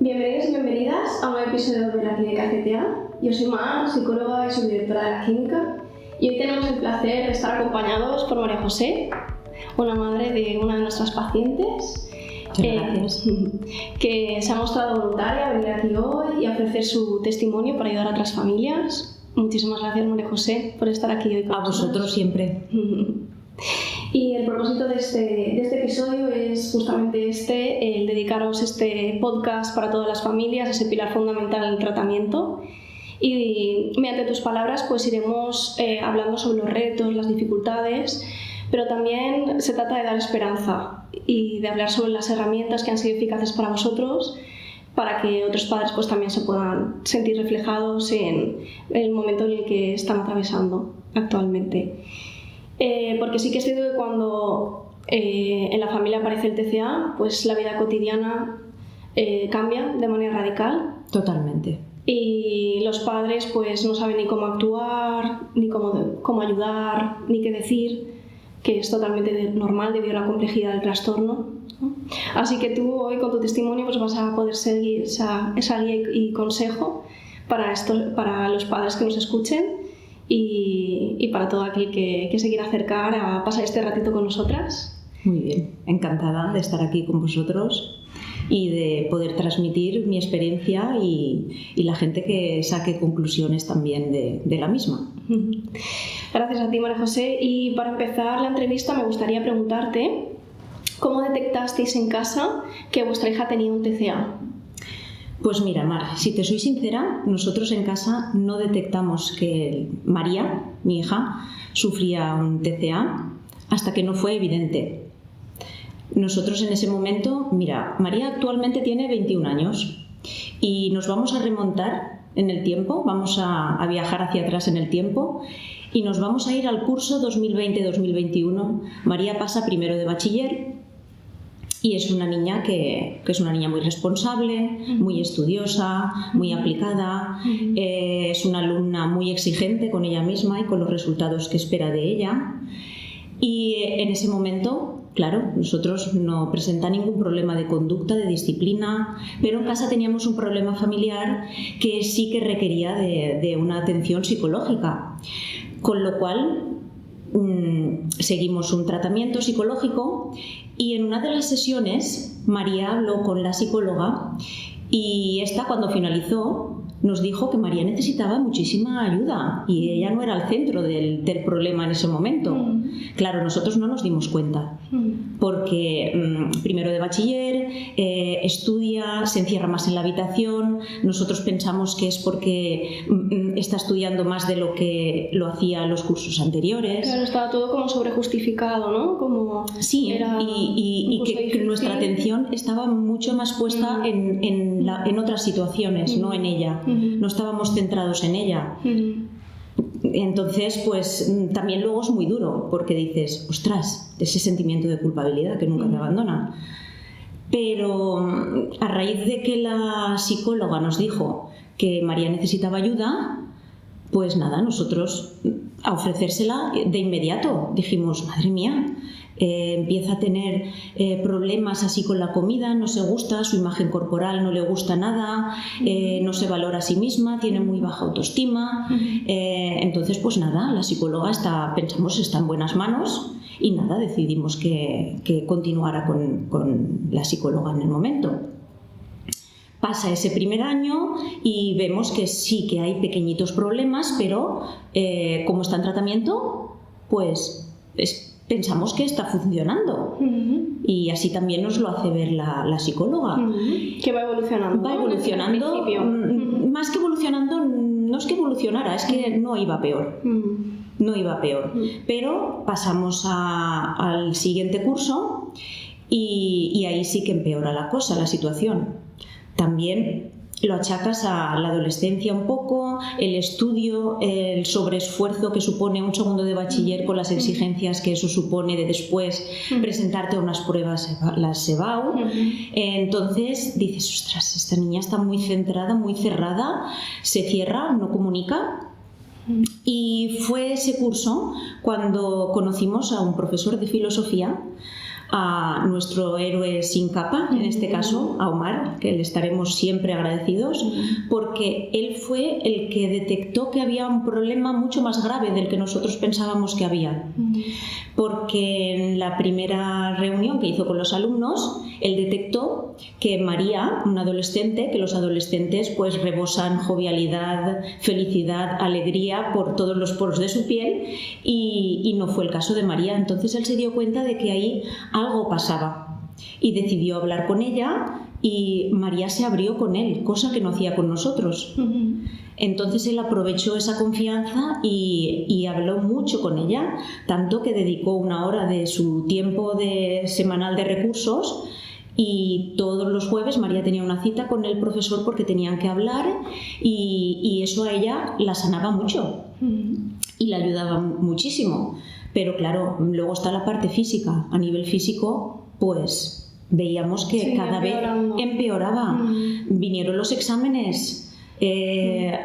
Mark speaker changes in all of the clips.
Speaker 1: Bienvenidos y bienvenidas a un nuevo episodio de la Clínica CTA. Yo soy Mar, psicóloga y subdirectora de la clínica, y hoy tenemos el placer de estar acompañados por María José, una madre de una de nuestras pacientes, que se ha mostrado voluntaria a venir aquí hoy y a ofrecer su testimonio para ayudar a otras familias. Muchísimas gracias, María José, por estar aquí hoy con nosotros.
Speaker 2: A vosotros siempre.
Speaker 1: Y el propósito de este episodio es justamente el dedicaros este podcast para todas las familias, ese pilar fundamental del tratamiento. Y mediante tus palabras pues iremos hablando sobre los retos, las dificultades, pero también se trata de dar esperanza y de hablar sobre las herramientas que han sido eficaces para vosotros, para que otros padres pues también se puedan sentir reflejados en el momento en el que están atravesando actualmente. Porque sí que es cierto que cuando en la familia aparece el TCA, pues la vida cotidiana cambia de manera radical.
Speaker 2: Totalmente.
Speaker 1: Y los padres pues no saben ni cómo actuar, ni cómo ayudar, ni qué decir, que es totalmente normal debido a la complejidad del trastorno, ¿no? Así que tú hoy con tu testimonio pues vas a poder seguir esa guía y consejo para los padres que nos escuchen y para todo aquel que se quiera acercar a pasar este ratito con nosotras.
Speaker 2: Muy bien, encantada de estar aquí con vosotros y de poder transmitir mi experiencia y la gente que saque conclusiones también de la misma.
Speaker 1: Gracias a ti, María José. Y para empezar la entrevista me gustaría preguntarte ¿cómo detectasteis en casa que vuestra hija tenía un TCA?
Speaker 2: Pues mira, Mar, si te soy sincera, nosotros en casa no detectamos que María, mi hija, sufría un TCA hasta que no fue evidente. Nosotros en ese momento, mira, María actualmente tiene 21 años y nos vamos a remontar en el tiempo, vamos a viajar hacia atrás en el tiempo y nos vamos a ir al curso 2020-2021. María pasa primero de bachiller y es una niña que es una niña muy responsable, muy estudiosa, muy aplicada, es una alumna muy exigente con ella misma y con los resultados que espera de ella. Y en ese momento, claro, nosotros no presenta ningún problema de conducta, de disciplina, pero en casa teníamos un problema familiar que sí que requería de una atención psicológica, con lo cual seguimos un tratamiento psicológico y en una de las sesiones María habló con la psicóloga y esta, cuando finalizó, nos dijo que María necesitaba muchísima ayuda y ella no era el centro del problema en ese momento. Claro, nosotros no nos dimos cuenta porque primero de bachiller, estudia, se encierra más en la habitación. Nosotros pensamos que es porque está estudiando más de lo que lo hacía en los cursos anteriores.
Speaker 1: Claro, estaba todo como sobrejustificado, ¿no? Como
Speaker 2: sí,
Speaker 1: era
Speaker 2: y que nuestra atención estaba mucho más puesta en otras situaciones, no en ella. No estábamos centrados en ella. Entonces, pues también luego es muy duro porque dices, ostras, ese sentimiento de culpabilidad que nunca te abandona. Pero a raíz de que la psicóloga nos dijo que María necesitaba ayuda, pues nada, nosotros a ofrecérsela de inmediato dijimos, madre mía, empieza a tener problemas así con la comida, no se gusta, su imagen corporal no le gusta nada, no se valora a sí misma, tiene muy baja autoestima. Entonces pues nada, la psicóloga pensamos está en buenas manos y nada, decidimos que continuara con la psicóloga en el momento. Pasa ese primer año y vemos que sí que hay pequeñitos problemas, pero como está en tratamiento, pues pensamos que está funcionando. Y así también nos lo hace ver la psicóloga.
Speaker 1: Que va evolucionando.
Speaker 2: Va evolucionando. Más que evolucionando, no es que evolucionara, es que no iba peor. No iba peor. Pero pasamos al siguiente curso y ahí sí que empeora la cosa, la situación. También lo achacas a la adolescencia un poco, el estudio, el sobreesfuerzo que supone un segundo de bachiller con las exigencias que eso supone de después presentarte a unas pruebas, las SEBAU. Entonces dices, ostras, esta niña está muy centrada, muy cerrada, se cierra, no comunica. Y fue ese curso cuando conocimos a un profesor de filosofía, a nuestro héroe sin capa, en este caso a Omar, que le estaremos siempre agradecidos, porque él fue el que detectó que había un problema mucho más grave del que nosotros pensábamos que había. Porque en la primera reunión que hizo con los alumnos, él detectó que María, una adolescente, que los adolescentes pues rebosan jovialidad, felicidad, alegría por todos los poros de su piel, y no fue el caso de María. Entonces él se dio cuenta de que ahí algo pasaba y decidió hablar con ella, y María se abrió con él, cosa que no hacía con nosotros. Entonces él aprovechó esa confianza y habló mucho con ella, tanto que dedicó 1 hora de su tiempo semanal de recursos, y todos los jueves María tenía una cita con el profesor porque tenían que hablar, y eso a ella la sanaba mucho y la ayudaba muchísimo. Pero claro, luego está la parte física. A nivel físico, pues veíamos que cada vez empeoraba. Vinieron los exámenes, el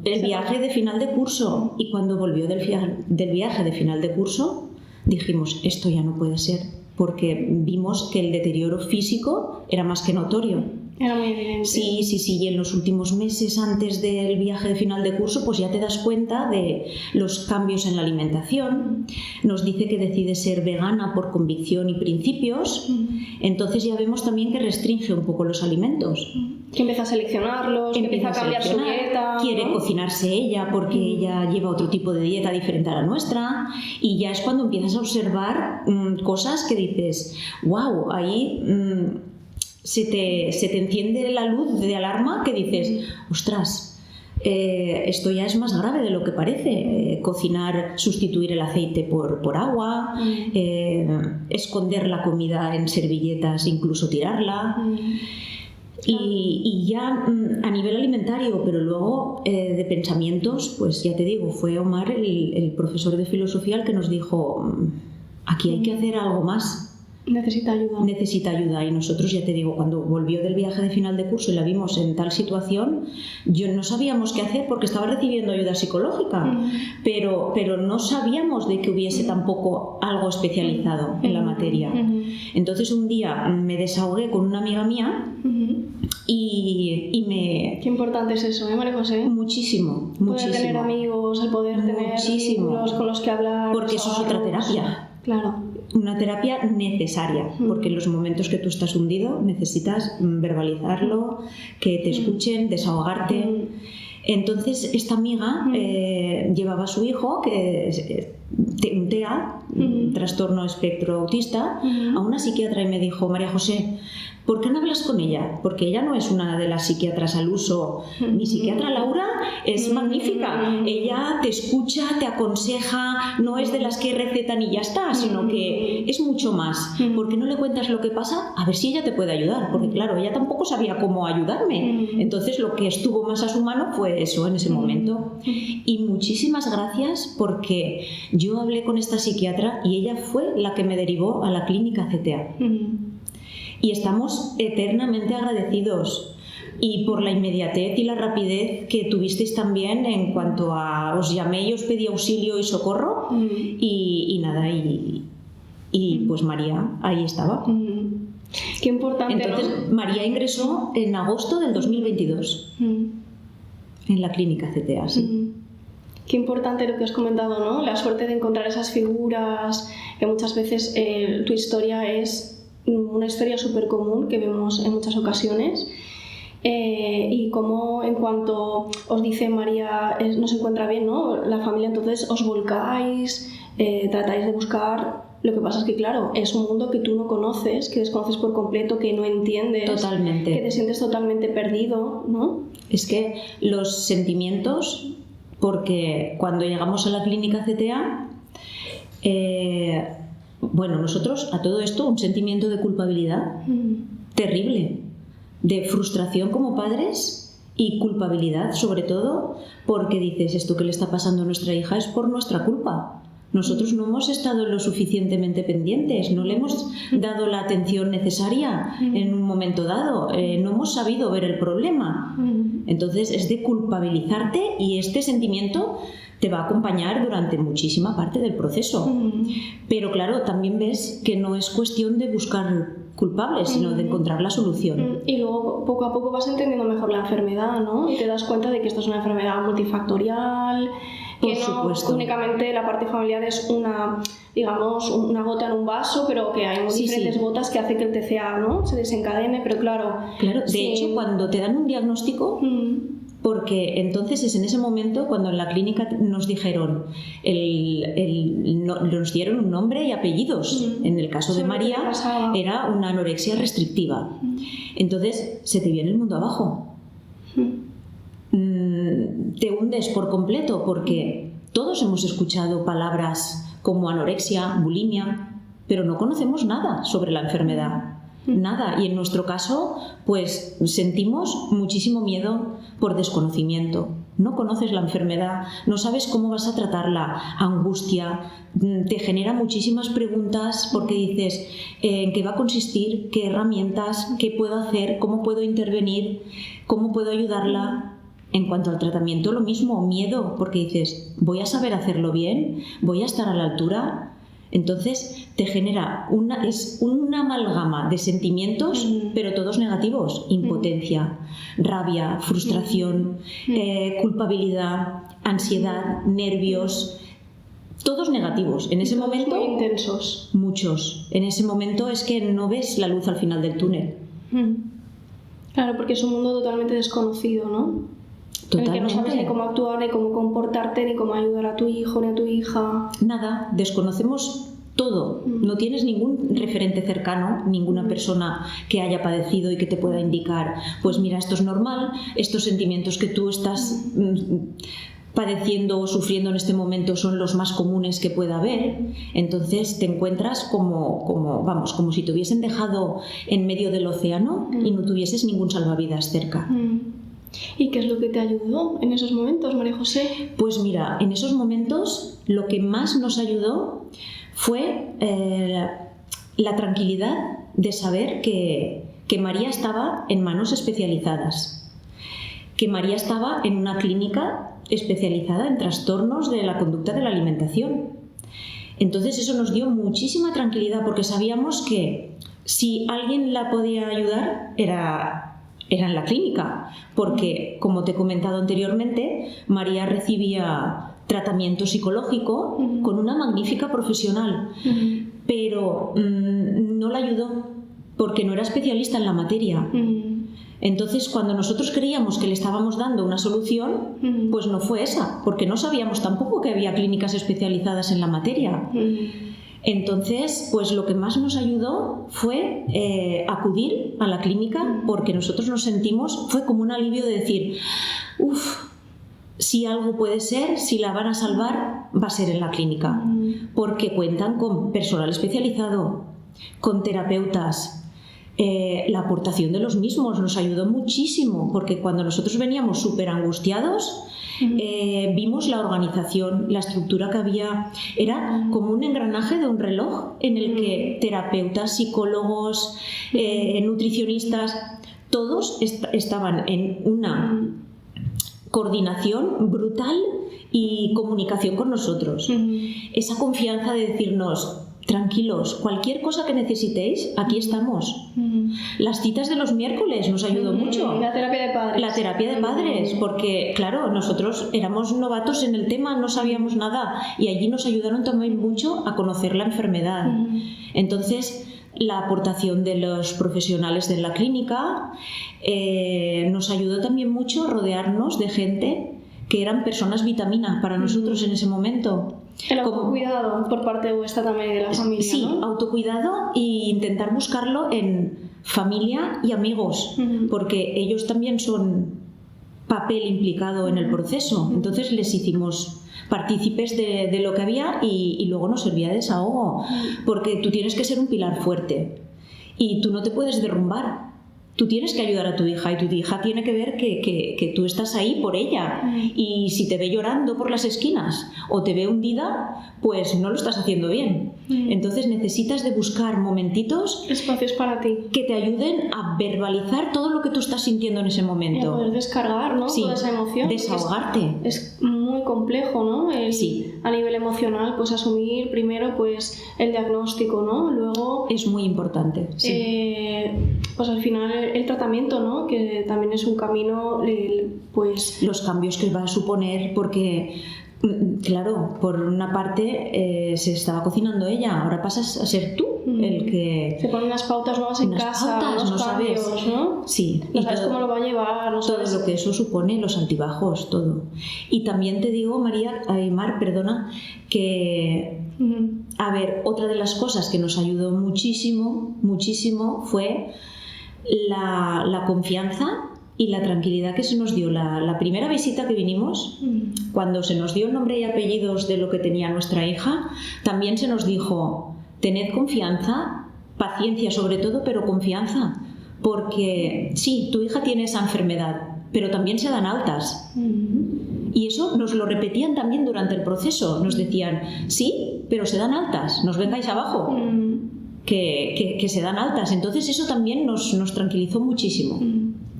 Speaker 2: viaje de final de curso, y cuando volvió del viaje de final de curso dijimos, esto ya no puede ser, porque vimos que el deterioro físico era más que notorio.
Speaker 1: Era muy evidente.
Speaker 2: Sí, y en los últimos meses antes del viaje de final de curso pues ya te das cuenta de los cambios en la alimentación. Nos dice que decide ser vegana por convicción y principios. Entonces ya vemos también que restringe un poco los alimentos.
Speaker 1: Que empieza a seleccionarlos, que empieza a cambiar su dieta.
Speaker 2: Quiere cocinarse ella porque ella lleva otro tipo de dieta diferente a la nuestra, y ya es cuando empiezas a observar cosas que dices, wow, ahí se te enciende la luz de alarma, que dices, ostras, esto ya es más grave de lo que parece. Cocinar, sustituir el aceite por agua, esconder la comida en servilletas, incluso tirarla. Y ya a nivel alimentario, pero luego de pensamientos, pues ya te digo, fue Omar, el profesor de filosofía, el que nos dijo, aquí hay que hacer algo más.
Speaker 1: Necesita ayuda.
Speaker 2: Y nosotros, ya te digo, cuando volvió del viaje de final de curso y la vimos en tal situación, yo no sabíamos qué hacer porque estaba recibiendo ayuda psicológica, pero no sabíamos de que hubiese tampoco algo especializado en la materia. Entonces un día me desahogué con una amiga mía y me...
Speaker 1: Qué importante es eso, María José.
Speaker 2: Muchísimo.
Speaker 1: Poder tener amigos, el poder tener vínculos con los que hablar.
Speaker 2: Porque eso es otra terapia.
Speaker 1: Claro.
Speaker 2: Una terapia necesaria, porque en los momentos que tú estás hundido necesitas verbalizarlo, que te escuchen, desahogarte. Entonces esta amiga llevaba a su hijo, que es un TEA, trastorno espectro autista, a una psiquiatra, y me dijo, María José, ¿por qué no hablas con ella? Porque ella no es una de las psiquiatras al uso. Mi psiquiatra Laura es magnífica. Ella te escucha, te aconseja, no es de las que recetan y ya está, sino que es mucho más. ¿Por qué no le cuentas lo que pasa? A ver si ella te puede ayudar. Porque claro, ella tampoco sabía cómo ayudarme. Entonces lo que estuvo más a su mano fue eso en ese momento. Y muchísimas gracias, porque yo hablé con esta psiquiatra y ella fue la que me derivó a la clínica CTA. Y estamos eternamente agradecidos, y por la inmediatez y la rapidez que tuvisteis también en cuanto a os llamé y os pedí auxilio y socorro, y nada, y pues María ahí estaba.
Speaker 1: Qué importante.
Speaker 2: Entonces, ¿no? María ingresó en agosto del 2022 en la clínica CTA, sí.
Speaker 1: Qué importante lo que has comentado, ¿no? La suerte de encontrar esas figuras, que muchas veces tu historia es una historia súper común que vemos en muchas ocasiones, y como en cuanto os dice María no se encuentra bien, ¿no? La familia, entonces os volcáis, tratáis de buscar. Lo que pasa es que claro, es un mundo que tú no conoces, que desconoces por completo, que no entiendes,
Speaker 2: totalmente, que
Speaker 1: te sientes totalmente perdido, ¿no?
Speaker 2: Es que los sentimientos, porque cuando llegamos a la clínica CTA, bueno, nosotros a todo esto un sentimiento de culpabilidad terrible, de frustración como padres y culpabilidad sobre todo, porque dices, esto que le está pasando a nuestra hija es por nuestra culpa. Nosotros no hemos estado lo suficientemente pendientes, no le hemos dado la atención necesaria en un momento dado, no hemos sabido ver el problema. Entonces es de culpabilizarte, y este sentimiento te va a acompañar durante muchísima parte del proceso. Pero claro, también ves que no es cuestión de buscar culpables, sino de encontrar la solución.
Speaker 1: Y luego poco a poco vas entendiendo mejor la enfermedad, ¿no? Y te das cuenta de que esto es una enfermedad multifactorial, que no únicamente la parte familiar es una gota en un vaso, pero que hay diferentes gotas que hacen que el TCA, ¿no?, se desencadene, pero claro,
Speaker 2: de hecho, cuando te dan un diagnóstico, porque entonces es en ese momento cuando en la clínica nos dijeron, nos dieron un nombre y apellidos. En el caso de María era una anorexia restrictiva. Entonces se te viene el mundo abajo. Te hundes por completo porque todos hemos escuchado palabras como anorexia, bulimia, pero no conocemos nada sobre la enfermedad. Nada, y en nuestro caso pues sentimos muchísimo miedo por desconocimiento. No conoces la enfermedad, no sabes cómo vas a tratarla, angustia, te genera muchísimas preguntas porque dices en qué va a consistir, qué herramientas, qué puedo hacer, cómo puedo intervenir, cómo puedo ayudarla. En cuanto al tratamiento, lo mismo, miedo, porque dices, ¿voy a saber hacerlo bien? ¿Voy a estar a la altura? Entonces te genera una amalgama de sentimientos, pero todos negativos: impotencia, rabia, frustración, culpabilidad, ansiedad, nervios, todos negativos. En ese momento,
Speaker 1: muy intensos.
Speaker 2: Muchos. En ese momento es que no ves la luz al final del túnel.
Speaker 1: Claro, porque es un mundo totalmente desconocido, ¿no?
Speaker 2: Totalmente.
Speaker 1: En el que no sabes ni cómo actuar, ni cómo comportarte, ni cómo ayudar a tu hijo, ni a tu hija.
Speaker 2: Nada, desconocemos todo. No tienes ningún referente cercano, ninguna persona que haya padecido y que te pueda indicar, pues mira, esto es normal, estos sentimientos que tú estás padeciendo o sufriendo en este momento son los más comunes que pueda haber. Entonces te encuentras como si te hubiesen dejado en medio del océano y no tuvieses ningún salvavidas cerca.
Speaker 1: ¿Y qué es lo que te ayudó en esos momentos, María José?
Speaker 2: Pues mira, en esos momentos lo que más nos ayudó fue la tranquilidad de saber que María estaba en manos especializadas, que María estaba en una clínica especializada en trastornos de la conducta de la alimentación. Entonces eso nos dio muchísima tranquilidad porque sabíamos que si alguien la podía ayudar era en la clínica, porque, como te he comentado anteriormente, María recibía tratamiento psicológico con una magnífica profesional, pero no la ayudó porque no era especialista en la materia. Entonces, cuando nosotros creíamos que le estábamos dando una solución, pues no fue esa, porque no sabíamos tampoco que había clínicas especializadas en la materia. Entonces, pues lo que más nos ayudó fue acudir a la clínica, porque nosotros nos sentimos, fue como un alivio de decir, si algo puede ser, si la van a salvar, va a ser en la clínica, porque cuentan con personal especializado, con terapeutas. La aportación de los mismos nos ayudó muchísimo, porque cuando nosotros veníamos súper angustiados, vimos la organización, la estructura que había, era como un engranaje de un reloj en el que terapeutas, psicólogos, nutricionistas, todos estaban en una coordinación brutal y comunicación con nosotros. Esa confianza de decirnos, tranquilos, cualquier cosa que necesitéis, aquí estamos. Las citas de los miércoles nos ayudó mucho.
Speaker 1: La terapia de padres.
Speaker 2: La terapia de padres, porque claro, nosotros éramos novatos en el tema, no sabíamos nada y allí nos ayudaron también mucho a conocer la enfermedad. Entonces, la aportación de los profesionales de la clínica nos ayudó también mucho a rodearnos de gente que eran personas vitamina para nosotros en ese momento.
Speaker 1: El autocuidado por parte vuestra también de la familia,
Speaker 2: sí, ¿no? Autocuidado e intentar buscarlo en familia y amigos, porque ellos también son papel implicado en el proceso. Entonces les hicimos partícipes de lo que había y luego nos servía de desahogo, porque tú tienes que ser un pilar fuerte y tú no te puedes derrumbar. Tú tienes que ayudar a tu hija y tu hija tiene que ver que tú estás ahí por ella. Y si te ve llorando por las esquinas o te ve hundida, pues no lo estás haciendo bien. Entonces necesitas de buscar momentitos,
Speaker 1: espacios para ti,
Speaker 2: que te ayuden a verbalizar todo lo que tú estás sintiendo en ese momento.
Speaker 1: Y a poder descargar, ¿no?
Speaker 2: Sí,
Speaker 1: toda esa emoción.
Speaker 2: Desahogarte.
Speaker 1: Es muy complejo, ¿no?
Speaker 2: Sí.
Speaker 1: A nivel emocional, pues asumir primero pues el diagnóstico, ¿no? Luego...
Speaker 2: Es muy importante, sí.
Speaker 1: Pues al final el tratamiento, ¿no? Que también es un camino, pues...
Speaker 2: Los cambios que va a suponer, porque... Claro, por una parte se estaba cocinando ella, ahora pasas a ser tú el que...
Speaker 1: Se ponen unas pautas nuevas en casa, unos
Speaker 2: no
Speaker 1: cambios,
Speaker 2: sabes,
Speaker 1: ¿no?
Speaker 2: Sí.
Speaker 1: No sabes cómo lo va a llevar, no sabes...
Speaker 2: Todo lo que eso supone, los altibajos, todo. Y también te digo, Mar, perdona, que... A ver, otra de las cosas que nos ayudó muchísimo, muchísimo, fue la confianza y la tranquilidad que se nos dio la primera visita que vinimos. Cuando se nos dio el nombre y apellidos de lo que tenía nuestra hija, también se nos dijo: tened confianza, paciencia sobre todo, pero confianza, porque sí, tu hija tiene esa enfermedad, pero también se dan altas. Y eso nos lo repetían también durante el proceso. Nos decían: sí, pero se dan altas, nos vengáis abajo, que se dan altas. Entonces eso también nos tranquilizó muchísimo.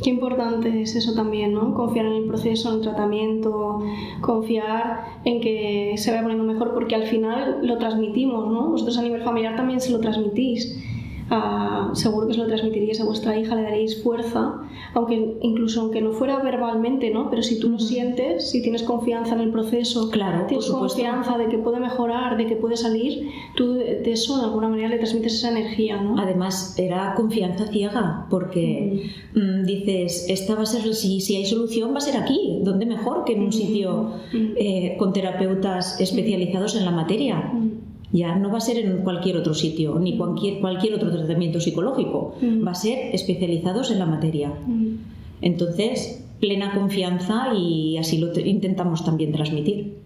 Speaker 1: Qué importante es eso también, ¿no? Confiar en el proceso, en el tratamiento, confiar en que se vaya poniendo mejor, porque al final lo transmitimos, ¿no? Vosotros a nivel familiar también se lo transmitís. Seguro que se lo transmitiríais a vuestra hija, le daréis fuerza, incluso aunque no fuera verbalmente, ¿no? Pero si tú lo sientes, si tienes confianza en el proceso,
Speaker 2: claro,
Speaker 1: tienes confianza de que puede mejorar, de que puede salir, tú de eso de alguna manera le transmites esa energía, ¿no?
Speaker 2: Además era confianza ciega, porque dices, esta va a ser, si hay solución va a ser aquí, ¿dónde mejor que en un sitio con terapeutas especializados en la materia? Ya no va a ser en cualquier otro sitio, ni cualquier otro tratamiento psicológico, va a ser especializados en la materia. Entonces, plena confianza, y así lo intentamos también transmitir.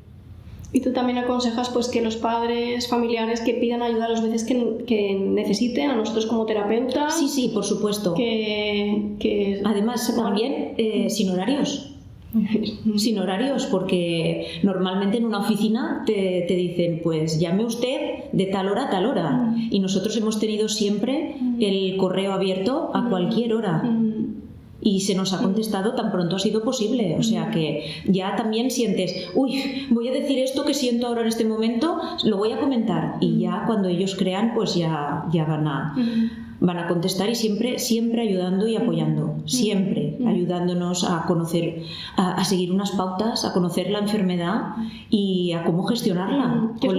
Speaker 1: Y tú también aconsejas pues que los padres, familiares, que pidan ayuda las veces que necesiten, a nosotros como terapeutas.
Speaker 2: Sí, por supuesto. Además, también sin horarios. Sin horarios, porque normalmente en una oficina te dicen, pues llame usted de tal hora a tal hora, y nosotros hemos tenido siempre el correo abierto a cualquier hora, y se nos ha contestado tan pronto ha sido posible. O sea que ya también sientes, uy, voy a decir esto que siento ahora en este momento, lo voy a comentar, y ya cuando ellos crean, pues ya van a contestar, y siempre ayudando y apoyando, siempre ayudándonos a conocer, a seguir unas pautas, a conocer la enfermedad y a cómo gestionarla con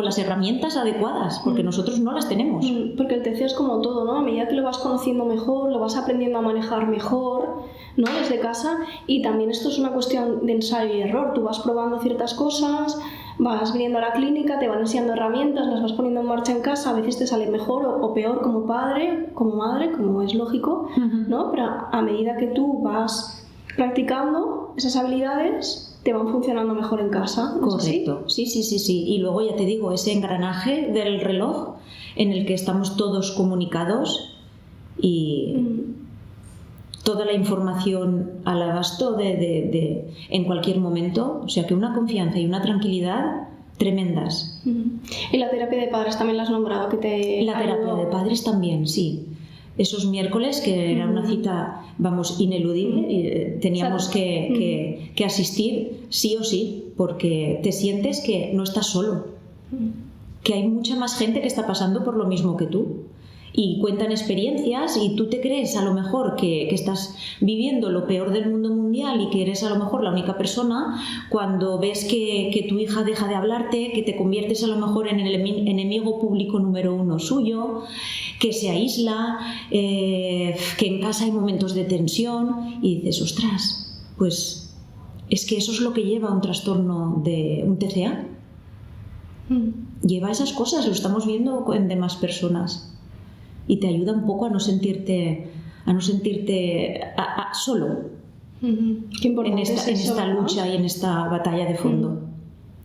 Speaker 2: las herramientas adecuadas, porque nosotros no las tenemos.
Speaker 1: Porque el TCA es como todo, ¿no? A medida que lo vas conociendo mejor, lo vas aprendiendo a manejar mejor, ¿no? Desde casa, y también esto es una cuestión de ensayo y error. Tú vas probando ciertas cosas, vas viniendo a la clínica, te van enseñando herramientas, las vas poniendo en marcha en casa, a veces te sale mejor o peor como padre, como madre, como es lógico, ¿no? Pero a medida que tú vas practicando esas habilidades, te van funcionando mejor en casa, ¿no?
Speaker 2: Correcto, sí. Y luego ya te digo, ese engranaje del reloj en el que estamos todos comunicados y... toda la información al abasto en cualquier momento, o sea que una confianza y una tranquilidad tremendas.
Speaker 1: ¿Y la terapia de padres también la has nombrado?
Speaker 2: La terapia de padres también, sí. Esos miércoles, que era una cita, ineludible, y teníamos que asistir sí o sí, porque te sientes que no estás solo, que hay mucha más gente que está pasando por lo mismo que tú. Y cuentan experiencias, y tú te crees a lo mejor que estás viviendo lo peor del mundo mundial y que eres a lo mejor la única persona, cuando ves que tu hija deja de hablarte, que te conviertes a lo mejor en el enemigo público número 1 suyo, que se aísla, que en casa hay momentos de tensión, y dices, ostras, pues es que eso es lo que lleva a un trastorno de un TCA. Lleva esas cosas, lo estamos viendo en demás personas. Y te ayuda un poco a no sentirte solo en esta lucha, ¿no? Y en esta batalla de fondo.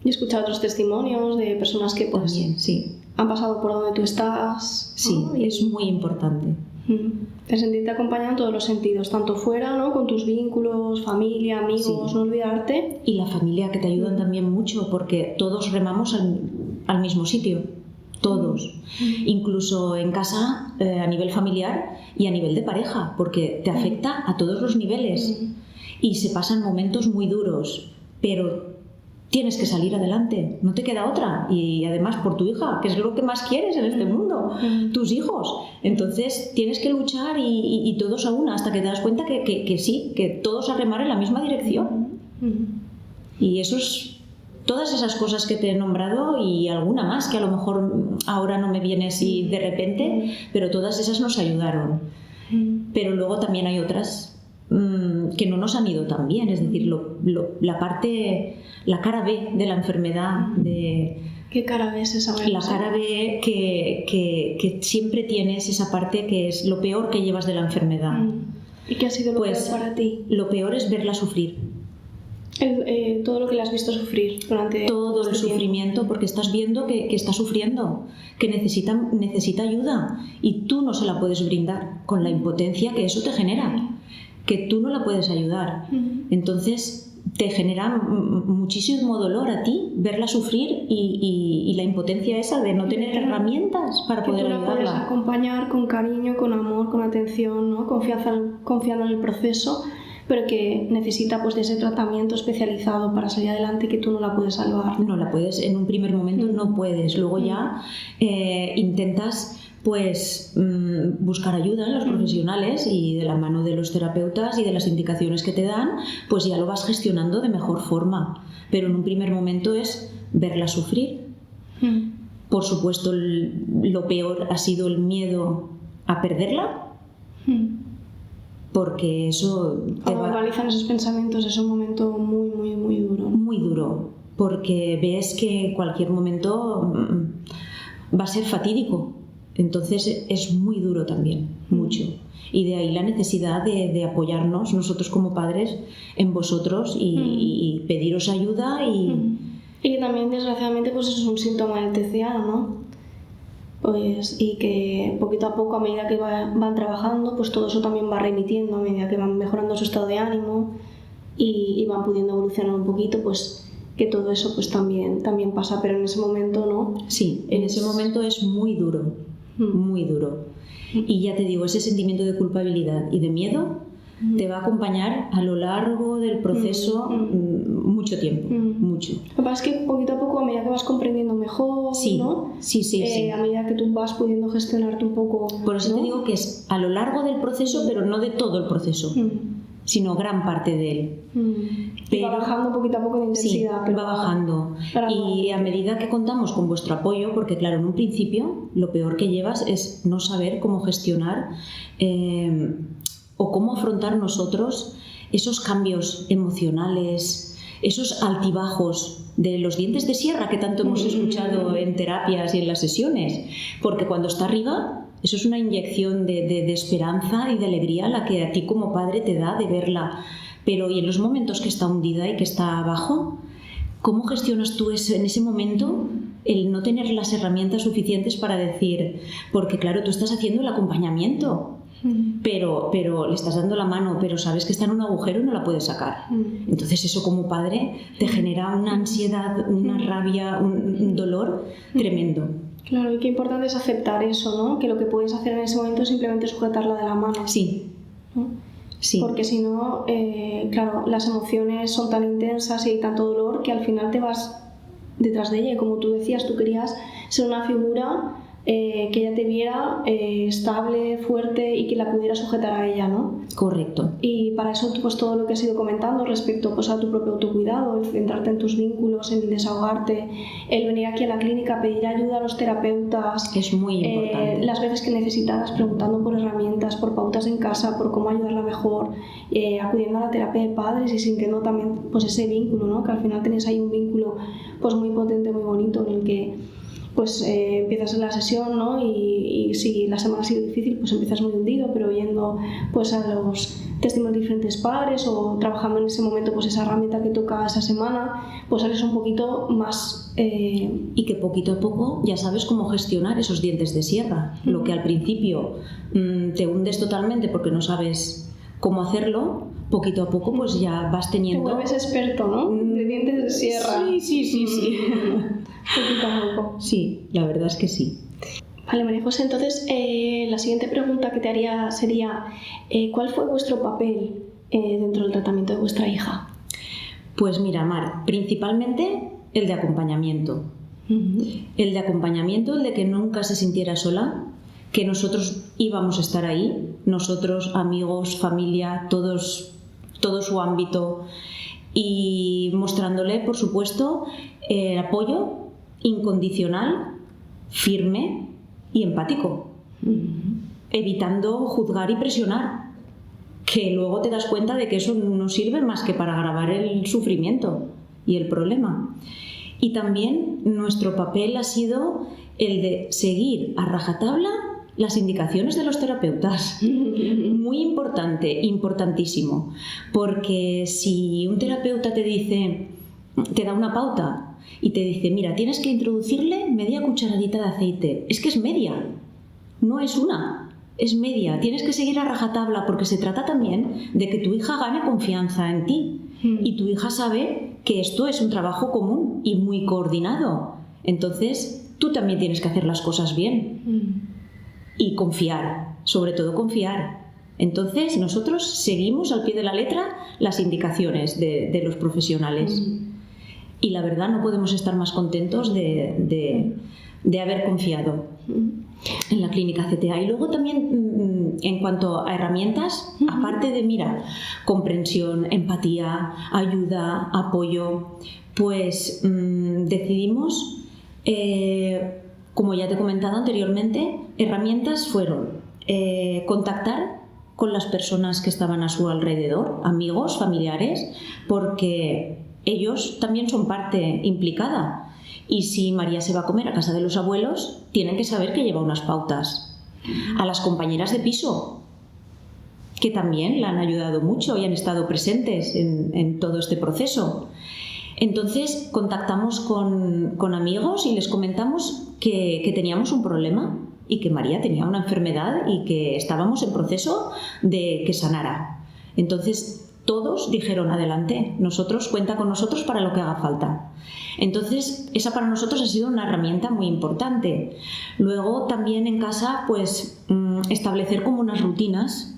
Speaker 1: He escuchado otros testimonios de personas que pues,
Speaker 2: también, sí,
Speaker 1: han pasado por donde tú estás.
Speaker 2: Sí, ¿no? Es muy importante.
Speaker 1: El sentirte acompañado en todos los sentidos, tanto fuera, ¿no? Con tus vínculos, familia, amigos, no olvidarte.
Speaker 2: Y la familia, que te ayudan también mucho, porque todos remamos al mismo sitio. Todos, incluso en casa, a nivel familiar y a nivel de pareja, porque te afecta a todos los niveles, y se pasan momentos muy duros, pero tienes que salir adelante, no te queda otra. Y además por tu hija, que es lo que más quieres en este mundo, tus hijos. Entonces tienes que luchar y todos a una, hasta que te das cuenta que sí, que todos a remar en la misma dirección. Y eso es... Todas esas cosas que te he nombrado y alguna más que a lo mejor ahora no me viene así de repente, pero todas esas nos ayudaron. Pero luego también hay otras que no nos han ido tan bien, es decir, la cara B de la enfermedad.
Speaker 1: ¿Qué cara B es esa?
Speaker 2: La cara B que siempre tienes esa parte que es lo peor que llevas de la enfermedad.
Speaker 1: ¿Y qué ha sido lo peor para ti?
Speaker 2: Lo peor es verla sufrir.
Speaker 1: Todo lo que le has visto sufrir durante
Speaker 2: todo el sufrimiento, porque estás viendo que está sufriendo, que necesita ayuda y tú no se la puedes brindar con la impotencia que eso te genera, que tú no la puedes ayudar. Entonces te genera muchísimo dolor a ti verla sufrir y la impotencia esa de no tener herramientas para poder ayudarla.
Speaker 1: Que tú la puedes acompañar con cariño, con amor, con atención, ¿no? Confiando en el proceso, pero que necesita pues de ese tratamiento especializado para salir adelante y que tú no la puedes salvar.
Speaker 2: No la puedes, en un primer momento no puedes, luego ya intentas pues buscar ayuda en los profesionales y de la mano de los terapeutas y de las indicaciones que te dan, pues ya lo vas gestionando de mejor forma, pero en un primer momento es verla sufrir. Por supuesto, lo peor ha sido el miedo a perderla, porque eso
Speaker 1: cuando analizan esos pensamientos es un momento muy, muy, muy duro.
Speaker 2: Muy duro, porque ves que en cualquier momento va a ser fatídico. Entonces es muy duro también, mucho. Y de ahí la necesidad de apoyarnos nosotros como padres en vosotros y pediros ayuda y
Speaker 1: que también desgraciadamente pues eso es un síntoma del TCA, ¿no? Pues, y que poquito a poco, a medida que van trabajando, pues todo eso también va remitiendo, a medida que van mejorando su estado de ánimo y van pudiendo evolucionar un poquito, pues que todo eso pues también pasa, pero en ese momento no.
Speaker 2: Sí, en ese momento es muy duro, muy duro. Y ya te digo, ese sentimiento de culpabilidad y de miedo te va a acompañar a lo largo del proceso mucho tiempo, mucho.
Speaker 1: Lo que pasa es que poquito a poco, a medida que vas comprendiendo mejor,
Speaker 2: sí,
Speaker 1: ¿no?
Speaker 2: Sí.
Speaker 1: A medida que tú vas pudiendo gestionarte un poco...
Speaker 2: Por eso te digo que es a lo largo del proceso, pero no de todo el proceso, sino gran parte de él.
Speaker 1: Pero va bajando poquito a poco de intensidad.
Speaker 2: Sí, pero va bajando. Y a medida que contamos con vuestro apoyo, porque claro, en un principio lo peor que llevas es no saber cómo gestionar o cómo afrontar nosotros esos cambios emocionales, esos altibajos de los dientes de sierra que tanto hemos escuchado en terapias y en las sesiones, porque cuando está arriba, eso es una inyección de esperanza y de alegría la que a ti como padre te da de verla, pero y en los momentos que está hundida y que está abajo, ¿cómo gestionas tú eso, en ese momento el no tener las herramientas suficientes para decir, porque claro, tú estás haciendo el acompañamiento, pero le estás dando la mano, pero sabes que está en un agujero y no la puedes sacar. Entonces eso como padre te genera una ansiedad, una rabia, un dolor tremendo.
Speaker 1: Claro, y qué importante es aceptar eso, ¿no? Que lo que puedes hacer en ese momento es simplemente sujetarla de la mano.
Speaker 2: Sí.
Speaker 1: ¿No? Sí. Porque si no, claro, las emociones son tan intensas y hay tanto dolor que al final te vas detrás de ella. Y como tú decías, tú querías ser una figura que ella te viera estable, fuerte y que la pudiera sujetar a ella, ¿no?
Speaker 2: Correcto.
Speaker 1: Y para eso, pues todo lo que has ido comentando respecto pues, a tu propio autocuidado, el centrarte en tus vínculos, en el desahogarte, el venir aquí a la clínica, pedir ayuda a los terapeutas.
Speaker 2: Es muy importante.
Speaker 1: Las veces que necesitaras, preguntando por herramientas, por pautas en casa, por cómo ayudarla mejor, acudiendo a la terapia de padres y sintiendo también pues, ese vínculo, ¿no? Que al final tenéis ahí un vínculo pues, muy potente, muy bonito, en el que pues empiezas la sesión, ¿no? Y si la semana ha sido difícil, pues empiezas muy hundido, pero oyendo pues a los testimonios de diferentes padres o trabajando en ese momento pues esa herramienta que toca esa semana, pues sales un poquito más...
Speaker 2: Y que poquito a poco ya sabes cómo gestionar esos dientes de sierra. Lo que al principio te hundes totalmente porque no sabes cómo hacerlo, poquito a poco pues ya vas teniendo...
Speaker 1: Te vuelves experto, ¿no? De dientes de sierra.
Speaker 2: Sí.
Speaker 1: Poquito a poco.
Speaker 2: Sí, la verdad es que sí.
Speaker 1: Vale, María José, entonces la siguiente pregunta que te haría sería ¿cuál fue vuestro papel dentro del tratamiento de vuestra hija?
Speaker 2: Pues mira, Mar, principalmente el de acompañamiento. El de acompañamiento, el de que nunca se sintiera sola, que nosotros íbamos a estar ahí, nosotros, amigos, familia, todo su ámbito, y mostrándole, por supuesto, el apoyo incondicional, firme y empático, evitando juzgar y presionar, que luego te das cuenta de que eso no sirve más que para agravar el sufrimiento y el problema. Y también nuestro papel ha sido el de seguir a rajatabla las indicaciones de los terapeutas. Muy importante, importantísimo, porque si un terapeuta te da una pauta y te dice, mira, tienes que introducirle media cucharadita de aceite, es que es media, no es una, es media, tienes que seguir a rajatabla, porque se trata también de que tu hija gane confianza en ti y tu hija sabe que esto es un trabajo común y muy coordinado, entonces tú también tienes que hacer las cosas bien. Y confiar, sobre todo confiar. Entonces nosotros seguimos al pie de la letra las indicaciones de los profesionales. Y la verdad no podemos estar más contentos de haber confiado en la clínica CTA. Y luego también en cuanto a herramientas, aparte de, comprensión, empatía, ayuda, apoyo, pues decidimos... como ya te he comentado anteriormente, herramientas fueron contactar con las personas que estaban a su alrededor, amigos, familiares, porque ellos también son parte implicada. Y si María se va a comer a casa de los abuelos, tienen que saber que lleva unas pautas. A las compañeras de piso, que también la han ayudado mucho y han estado presentes en todo este proceso. Entonces contactamos con amigos y les comentamos que teníamos un problema y que María tenía una enfermedad y que estábamos en proceso de que sanara. Entonces todos dijeron, adelante, cuenta con nosotros para lo que haga falta. Entonces esa para nosotros ha sido una herramienta muy importante. Luego también en casa, pues establecer como unas rutinas,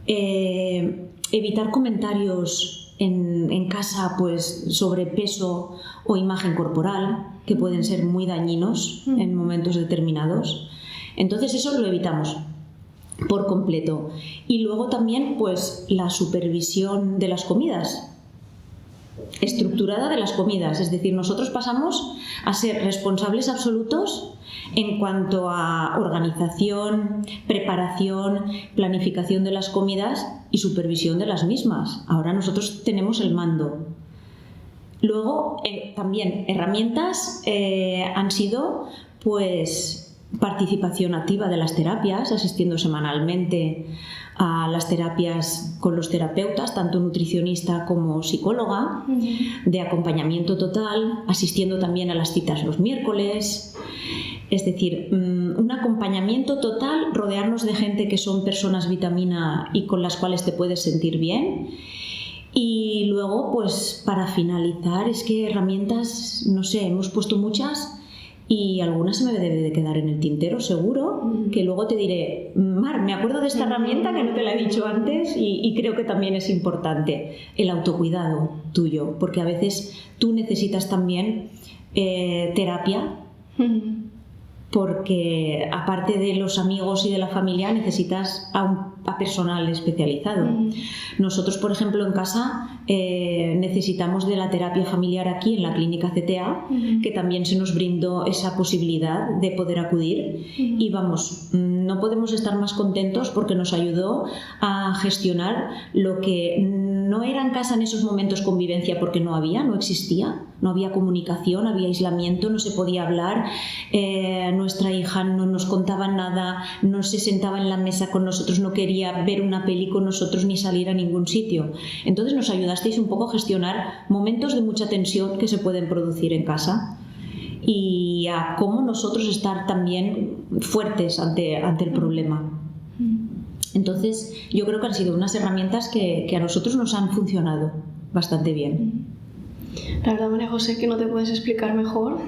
Speaker 2: evitar comentarios en casa pues sobre peso o imagen corporal, que pueden ser muy dañinos en momentos determinados. Entonces eso lo evitamos por completo. Y luego también pues la supervisión de las comidas, estructurada de las comidas, es decir, nosotros pasamos a ser responsables absolutos en cuanto a organización, preparación, planificación de las comidas y supervisión de las mismas. Ahora nosotros tenemos el mando. Luego también herramientas han sido pues participación activa de las terapias, asistiendo semanalmente a las terapias con los terapeutas, tanto nutricionista como psicóloga, de acompañamiento total, asistiendo también a las citas los miércoles. Es decir, un acompañamiento total, rodearnos de gente que son personas vitamina y con las cuales te puedes sentir bien. Y luego, pues para finalizar, es que herramientas, no sé, hemos puesto muchas y algunas se me debe de quedar en el tintero, seguro, que luego te diré, Mar, me acuerdo de esta herramienta que no te la he dicho antes y creo que también es importante, el autocuidado tuyo, porque a veces tú necesitas también terapia, porque aparte de los amigos y de la familia necesitas a personal especializado. Nosotros, por ejemplo, en casa necesitamos de la terapia familiar aquí en la clínica CTA, que también se nos brindó esa posibilidad de poder acudir y vamos, no podemos estar más contentos porque nos ayudó a gestionar lo que no era en casa en esos momentos convivencia, porque no existía, no había comunicación, había aislamiento, no se podía hablar, nuestra hija no nos contaba nada, no se sentaba en la mesa con nosotros, no quería ver una peli con nosotros ni salir a ningún sitio. Entonces nos ayudasteis un poco a gestionar momentos de mucha tensión que se pueden producir en casa y a cómo nosotros estar también fuertes ante el problema. Entonces yo creo que han sido unas herramientas que a nosotros nos han funcionado bastante bien.
Speaker 1: La verdad, María José, que no te puedes explicar mejor.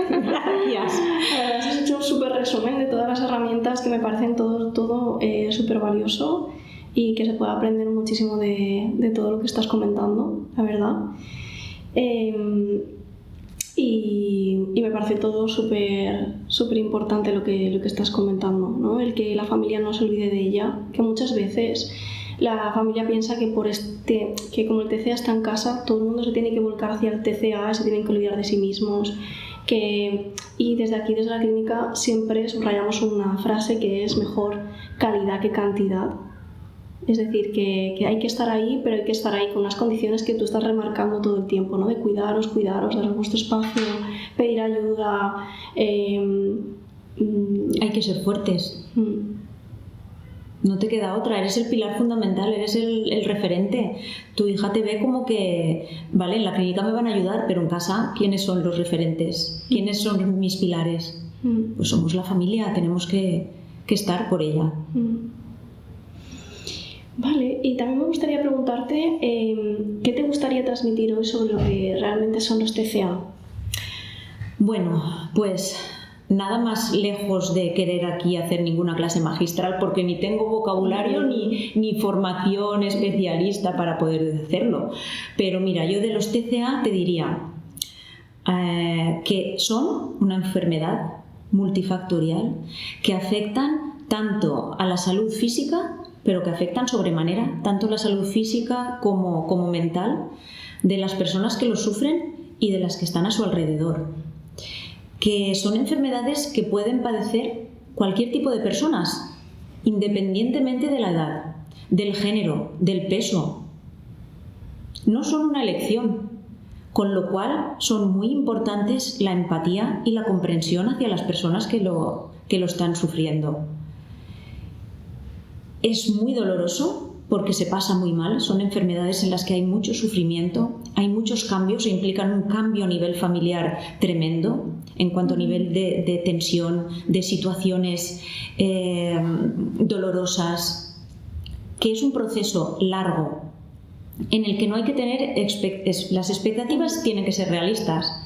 Speaker 2: Gracias.
Speaker 1: La verdad, has hecho un súper resumen de todas las herramientas que me parecen todo súper valioso y que se puede aprender muchísimo de todo lo que estás comentando, la verdad. Y me parece todo súper importante lo que estás comentando, ¿no? El que la familia no se olvide de ella, que muchas veces la familia piensa que que como el TCA está en casa, todo el mundo se tiene que volcar hacia el TCA, se tienen que olvidar de sí mismos. Y desde aquí, desde la clínica, siempre subrayamos una frase que es mejor calidad que cantidad. Es decir, que hay que estar ahí, pero hay que estar ahí con unas condiciones que tú estás remarcando todo el tiempo, ¿no? De cuidaros, daros vuestro espacio, pedir ayuda.
Speaker 2: Hay que ser fuertes. No te queda otra, eres el pilar fundamental, eres el referente. Tu hija te ve como que, vale, en la clínica me van a ayudar, pero en casa, ¿quiénes son los referentes? ¿Quiénes son mis pilares? Pues somos la familia, tenemos que estar por ella.
Speaker 1: Vale, y también me gustaría preguntarte ¿qué te gustaría transmitir hoy sobre lo que realmente son los TCA?
Speaker 2: Bueno, pues nada más lejos de querer aquí hacer ninguna clase magistral, porque ni tengo vocabulario ni formación especialista para poder hacerlo. Pero mira, yo de los TCA te diría que son una enfermedad multifactorial que afectan tanto a la salud física, pero que afectan sobremanera tanto la salud física como mental de las personas que lo sufren y de las que están a su alrededor. Que son enfermedades que pueden padecer cualquier tipo de personas, independientemente de la edad, del género, del peso. No son una elección, con lo cual son muy importantes la empatía y la comprensión hacia las personas que lo están sufriendo. Es muy doloroso porque se pasa muy mal, son enfermedades en las que hay mucho sufrimiento, hay muchos cambios e implican un cambio a nivel familiar tremendo en cuanto a nivel de tensión, de situaciones dolorosas, que es un proceso largo en el que no hay que tener las expectativas tienen que ser realistas,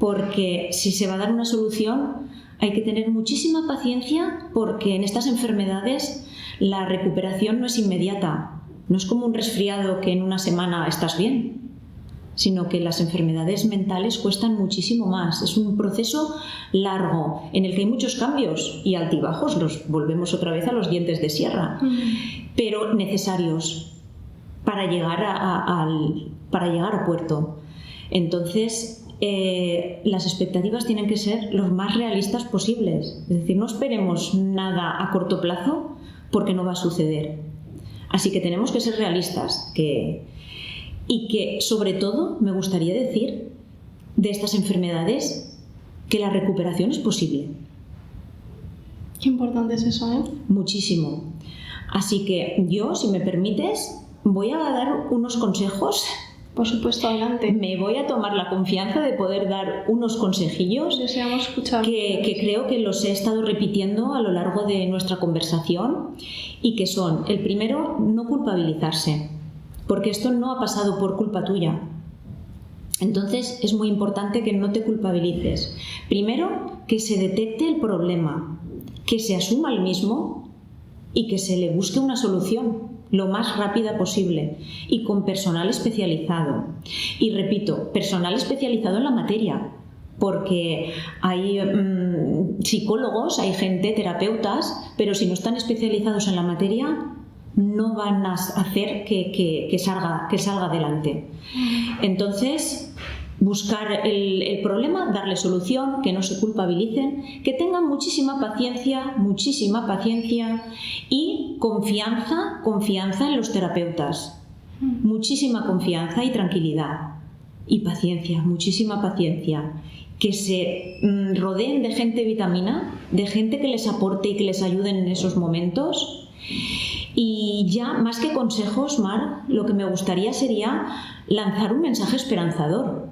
Speaker 2: porque si se va a dar una solución hay que tener muchísima paciencia, porque en estas enfermedades la recuperación no es inmediata, no es como un resfriado que en una semana estás bien, sino que las enfermedades mentales cuestan muchísimo más. Es un proceso largo en el que hay muchos cambios y altibajos, volvemos otra vez a los dientes de sierra, pero necesarios para llegar a puerto. Entonces, las expectativas tienen que ser los más realistas posibles. Es decir, no esperemos nada a corto plazo porque no va a suceder. Así que tenemos que ser realistas y que, sobre todo, me gustaría decir de estas enfermedades que la recuperación es posible.
Speaker 1: Qué importante es eso, ¿eh?
Speaker 2: Muchísimo. Así que yo, si me permites, voy a dar unos consejos.
Speaker 1: Por supuesto, adelante.
Speaker 2: Me voy a tomar la confianza de poder dar unos consejillos.
Speaker 1: Deseamos escuchar.
Speaker 2: Que creo que los he estado repitiendo a lo largo de nuestra conversación y que son, el primero, no culpabilizarse, porque esto no ha pasado por culpa tuya. Entonces es muy importante que no te culpabilices. Primero, que se detecte el problema, que se asuma el mismo y que se le busque una solución lo más rápida posible y con personal especializado. Y repito, personal especializado en la materia, porque hay psicólogos, hay gente, terapeutas, pero si no están especializados en la materia no van a hacer que salga adelante. Entonces, buscar el problema, darle solución, que no se culpabilicen, que tengan muchísima paciencia y confianza en los terapeutas. Muchísima confianza y tranquilidad. Y paciencia, muchísima paciencia. Que se rodeen de gente vitamina, de gente que les aporte y que les ayude en esos momentos. Y ya, más que consejos, Mar, lo que me gustaría sería lanzar un mensaje esperanzador.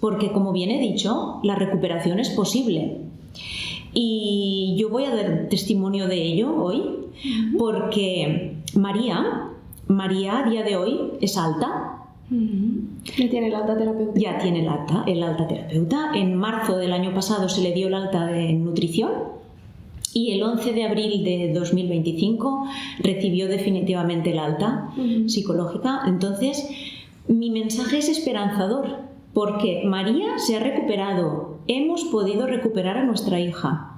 Speaker 2: Porque, como bien he dicho, la recuperación es posible. Y yo voy a dar testimonio de ello hoy, porque María a día de hoy es alta.
Speaker 1: Ya tiene el alta terapeuta.
Speaker 2: Ya tiene el alta terapeuta. En marzo del año pasado se le dio el alta de nutrición y el 11 de abril de 2025 recibió definitivamente el alta psicológica. Entonces, mi mensaje es esperanzador, porque María se ha recuperado, hemos podido recuperar a nuestra hija.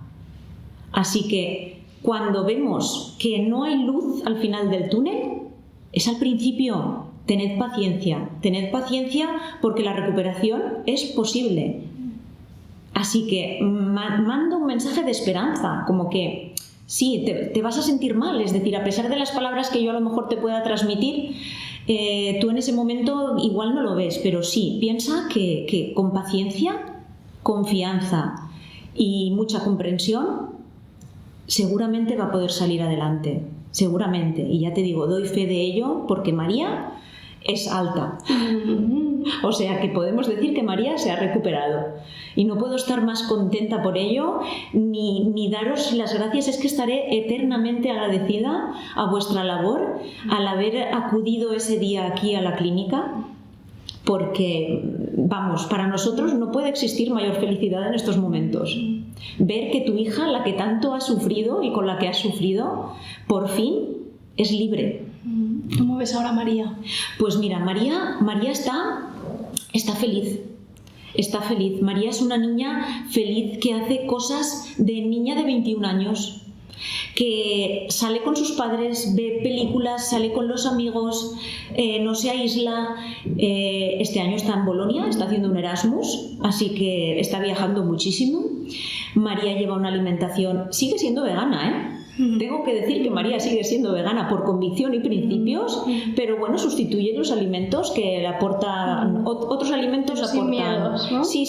Speaker 2: Así que cuando vemos que no hay luz al final del túnel, es al principio. Tened paciencia porque la recuperación es posible. Así que mando un mensaje de esperanza, como que sí, te vas a sentir mal, es decir, a pesar de las palabras que yo a lo mejor te pueda transmitir, tú en ese momento igual no lo ves, pero sí, piensa que con paciencia, confianza y mucha comprensión, seguramente va a poder salir adelante, seguramente. Y ya te digo, doy fe de ello porque María es alta. O sea que podemos decir que María se ha recuperado. Y no puedo estar más contenta por ello, ni daros las gracias. Es que estaré eternamente agradecida a vuestra labor al haber acudido ese día aquí a la clínica, porque, vamos, para nosotros no puede existir mayor felicidad en estos momentos. Ver que tu hija, la que tanto ha sufrido y con la que has sufrido, por fin es libre.
Speaker 1: ¿Cómo ves ahora a María?
Speaker 2: Pues mira, María está feliz. Está feliz. María es una niña feliz que hace cosas de niña de 21 años, que sale con sus padres, ve películas, sale con los amigos, no se aísla. Este año está en Bolonia, está haciendo un Erasmus, así que está viajando muchísimo. María lleva una alimentación, sigue siendo vegana, Tengo que decir que María sigue siendo vegana por convicción y principios, pero bueno, sustituye los alimentos que le aportan, otros alimentos
Speaker 1: sin
Speaker 2: aportan.
Speaker 1: miedos, ¿no?
Speaker 2: Sí.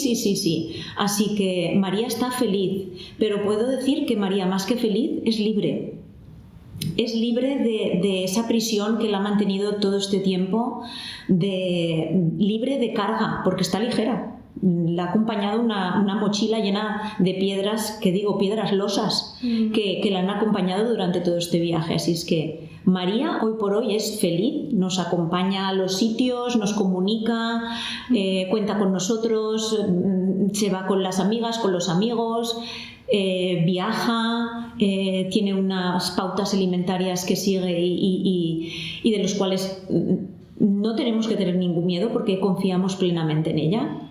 Speaker 2: Así que María está feliz, pero puedo decir que María, más que feliz, es libre. Es libre de esa prisión que la ha mantenido todo este tiempo, libre de carga, porque está ligera. La ha acompañado una mochila llena de piedras, piedras losas, que la han acompañado durante todo este viaje. Así es que María hoy por hoy es feliz, nos acompaña a los sitios, nos comunica, cuenta con nosotros, se va con las amigas, con los amigos, viaja, tiene unas pautas alimentarias que sigue y de los cuales no tenemos que tener ningún miedo porque confiamos plenamente en ella.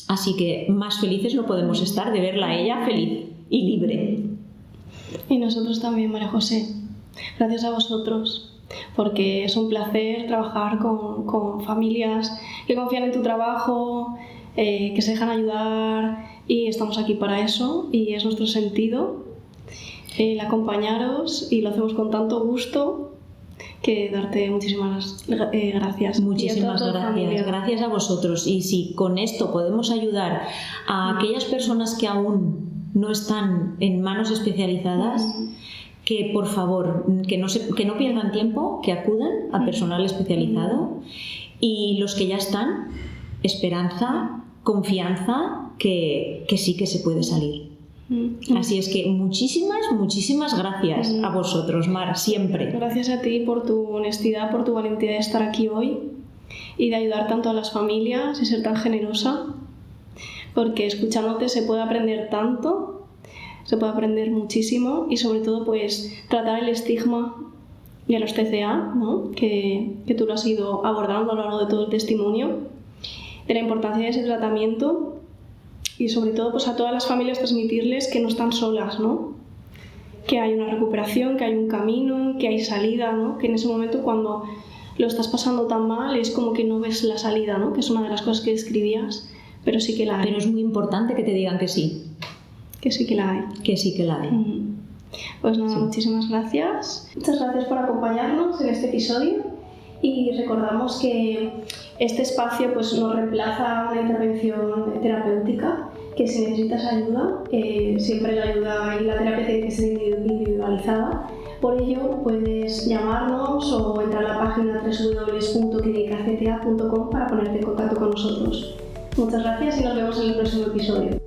Speaker 2: Así que más felices no podemos estar de verla a ella feliz y libre.
Speaker 1: Y nosotros también, María José. Gracias a vosotros, porque es un placer trabajar con familias que confían en tu trabajo, que se dejan ayudar, y estamos aquí para eso, y es nuestro sentido el acompañaros, y lo hacemos con tanto gusto que darte muchísimas gracias.
Speaker 2: Muchísimas gracias. Gracias a vosotros. Y si con esto podemos ayudar a aquellas personas que aún no están en manos especializadas, que por favor, que no pierdan tiempo, que acudan a personal especializado, y los que ya están, esperanza, confianza, que sí que se puede salir. Así es que muchísimas gracias a vosotros, Mar, siempre.
Speaker 1: Gracias a ti por tu honestidad, por tu valentía de estar aquí hoy y de ayudar tanto a las familias y ser tan generosa, porque escuchándote se puede aprender tanto, se puede aprender muchísimo, y sobre todo pues tratar el estigma de los TCA, ¿no? que tú lo has ido abordando a lo largo de todo el testimonio, de la importancia de ese tratamiento. Y sobre todo pues a todas las familias transmitirles que no están solas, ¿no? Que hay una recuperación, que hay un camino, que hay salida, ¿no? Que en ese momento cuando lo estás pasando tan mal es como que no ves la salida, ¿no? Que es una de las cosas que describías, pero sí que la hay.
Speaker 2: Pero es muy importante que te digan que sí.
Speaker 1: Que sí que la hay.
Speaker 2: Que sí que la hay.
Speaker 1: Pues nada, sí. Muchísimas gracias. Muchas gracias por acompañarnos en este episodio, y recordamos que este espacio pues nos reemplaza una intervención terapéutica, que si necesitas ayuda, siempre la ayuda y la terapia tiene que ser individualizada. Por ello puedes llamarnos o entrar a la página www.clinicacta.com para ponerte en contacto con nosotros. Muchas gracias y nos vemos en el próximo episodio.